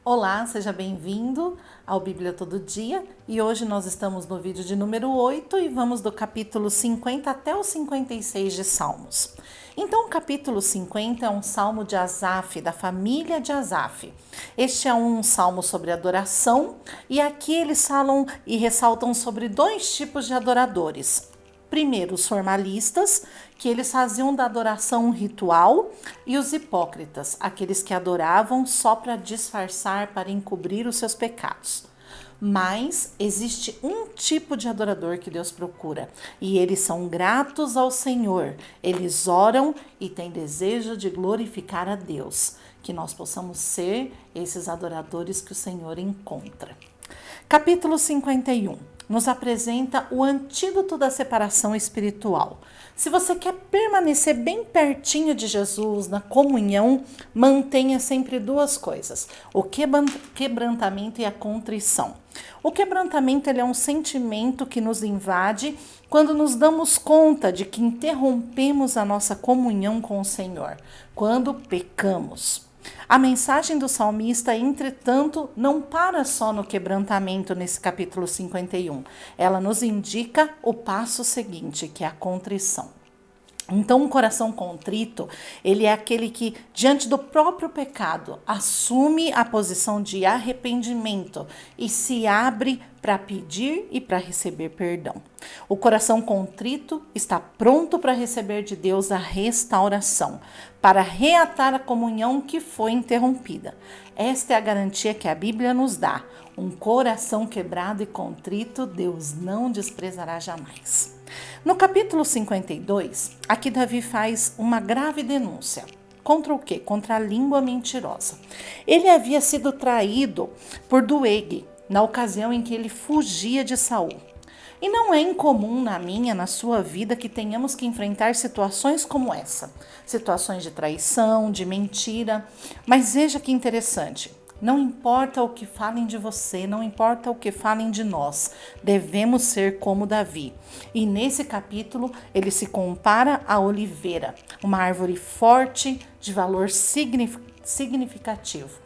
Olá, seja bem-vindo ao Bíblia Todo Dia e hoje nós estamos no vídeo de número 8 e vamos do capítulo 50 até o 56 de Salmos. Então, o capítulo 50 é um salmo de Asaf, da família de Asaf. Este é um salmo sobre adoração e aqui eles falam e ressaltam sobre dois tipos de adoradores. Primeiro, os formalistas, que eles faziam da adoração um ritual, e os hipócritas, aqueles que adoravam só para disfarçar, para encobrir os seus pecados. Mas existe um tipo de adorador que Deus procura, e eles são gratos ao Senhor. Eles oram e têm desejo de glorificar a Deus. Que nós possamos ser esses adoradores que o Senhor encontra. Capítulo 51 nos apresenta o antídoto da separação espiritual. Se você quer permanecer bem pertinho de Jesus, na comunhão, mantenha sempre duas coisas: o quebrantamento e a contrição. O quebrantamento ele é um sentimento que nos invade quando nos damos conta de que interrompemos a nossa comunhão com o Senhor, quando pecamos. A mensagem do salmista, entretanto, não para só no quebrantamento nesse capítulo 51. Ela nos indica o passo seguinte, que é a contrição. Então, um coração contrito, ele é aquele que, diante do próprio pecado, assume a posição de arrependimento e se abre para pedir e para receber perdão. O coração contrito está pronto para receber de Deus a restauração, para reatar a comunhão que foi interrompida. Esta é a garantia que a Bíblia nos dá. Um coração quebrado e contrito, Deus não desprezará jamais. No capítulo 52, aqui Davi faz uma grave denúncia. Contra o quê? Contra a língua mentirosa. Ele havia sido traído por Doeg, na ocasião em que ele fugia de Saul. E não é incomum na sua vida que tenhamos que enfrentar situações como essa. Situações de traição, de mentira. Mas veja que interessante. Não importa o que falem de você, não importa o que falem de nós, devemos ser como Davi. E nesse capítulo ele se compara à oliveira, uma árvore forte de valor significativo.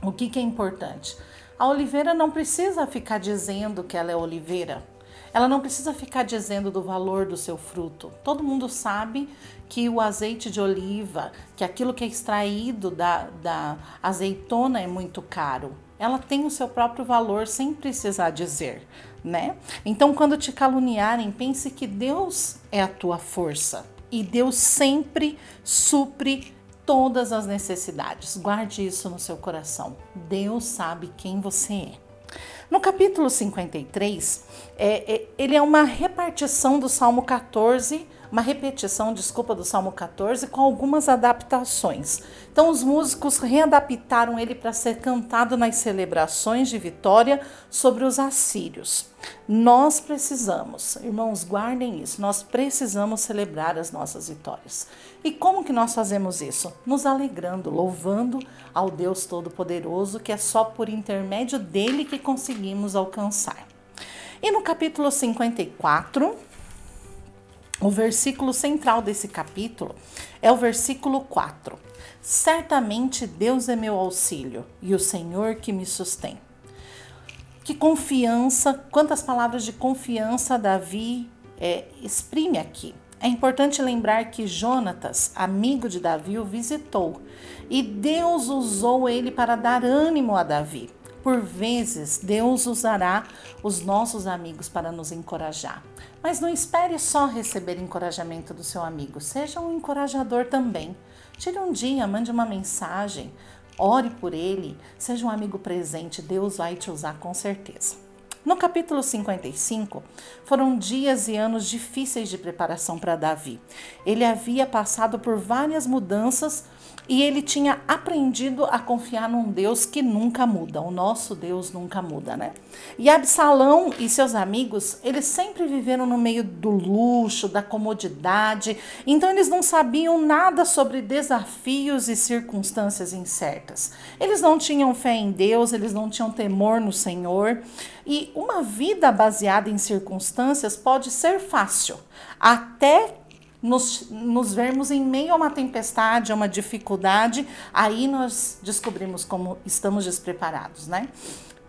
O que é importante? A oliveira não precisa ficar dizendo que ela é oliveira. Ela não precisa ficar dizendo do valor do seu fruto. Todo mundo sabe que o azeite de oliva, que aquilo que é extraído da azeitona é muito caro. Ela tem o seu próprio valor sem precisar dizer, né? Então, quando te caluniarem, pense que Deus é a tua força. E Deus sempre supre todas as necessidades. Guarde isso no seu coração. Deus sabe quem você é. No capítulo 53, ele é uma repartição do Salmo 14, uma repetição, do Salmo 14 com algumas adaptações. Então os músicos readaptaram ele para ser cantado nas celebrações de vitória sobre os assírios. Nós precisamos, irmãos, guardem isso, nós precisamos celebrar as nossas vitórias. E como que nós fazemos isso? Nos alegrando, louvando ao Deus Todo-Poderoso, que é só por intermédio dele que conseguimos alcançar. E no capítulo 54, o versículo central desse capítulo é o versículo 4. Certamente Deus é meu auxílio e o Senhor que me sustém. Que confiança, quantas palavras de confiança Davi exprime aqui. É importante lembrar que Jonatas, amigo de Davi, o visitou e Deus usou ele para dar ânimo a Davi. Por vezes, Deus usará os nossos amigos para nos encorajar. Mas não espere só receber encorajamento do seu amigo, seja um encorajador também. Tire um dia, mande uma mensagem, ore por ele, seja um amigo presente, Deus vai te usar com certeza. No capítulo 55, foram dias e anos difíceis de preparação para Davi. Ele havia passado por várias mudanças e ele tinha aprendido a confiar num Deus que nunca muda. O nosso Deus nunca muda, né? E Absalão e seus amigos, eles sempre viveram no meio do luxo, da comodidade. Então eles não sabiam nada sobre desafios e circunstâncias incertas. Eles não tinham fé em Deus, eles não tinham temor no Senhor. E uma vida baseada em circunstâncias pode ser fácil, até nos vermos em meio a uma tempestade, a uma dificuldade, aí nós descobrimos como estamos despreparados, né?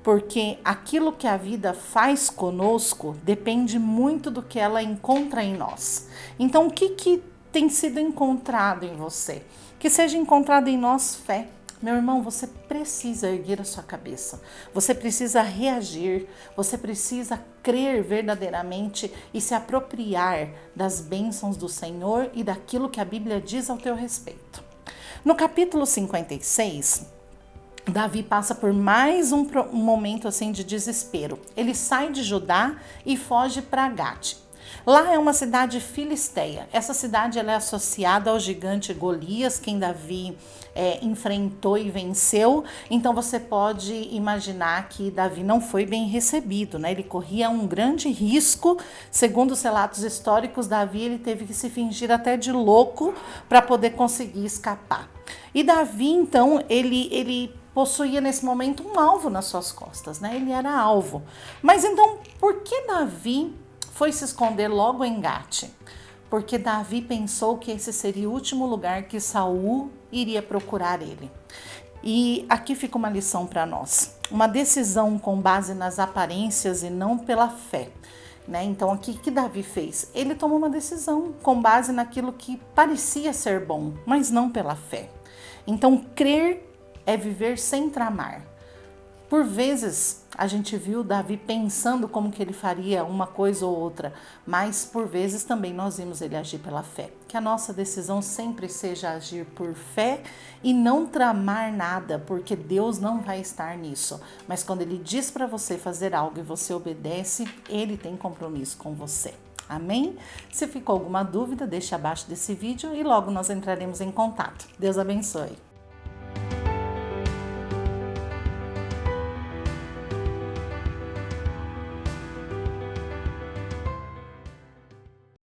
Porque aquilo que a vida faz conosco depende muito do que ela encontra em nós. Então, o que tem sido encontrado em você? Que seja encontrado em nós fé. Meu irmão, você precisa erguer a sua cabeça, você precisa reagir, você precisa crer verdadeiramente e se apropriar das bênçãos do Senhor e daquilo que a Bíblia diz ao teu respeito. No capítulo 56, Davi passa por mais um momento assim de desespero. Ele sai de Judá e foge para Gate. Lá é uma cidade filisteia. Essa cidade ela é associada ao gigante Golias, quem Davi enfrentou e venceu. Então você pode imaginar que Davi não foi bem recebido, né? Ele corria um grande risco. Segundo os relatos históricos, Davi ele teve que se fingir até de louco para poder conseguir escapar. E Davi, então, ele possuía nesse momento um alvo nas suas costas, né? Ele era alvo. Mas então, por que Davi foi se esconder logo em Gate? Porque Davi pensou que esse seria o último lugar que Saul iria procurar ele. E aqui fica uma lição para nós. Uma decisão com base nas aparências e não pela fé. Né? Então, aqui que Davi fez? Ele tomou uma decisão com base naquilo que parecia ser bom, mas não pela fé. Então, crer é viver sem tramar. Por vezes, a gente viu Davi pensando como que ele faria uma coisa ou outra, mas por vezes também nós vimos ele agir pela fé. Que a nossa decisão sempre seja agir por fé e não tramar nada, porque Deus não vai estar nisso. Mas quando ele diz para você fazer algo e você obedece, ele tem compromisso com você. Amém? Se ficou alguma dúvida, deixe abaixo desse vídeo e logo nós entraremos em contato. Deus abençoe.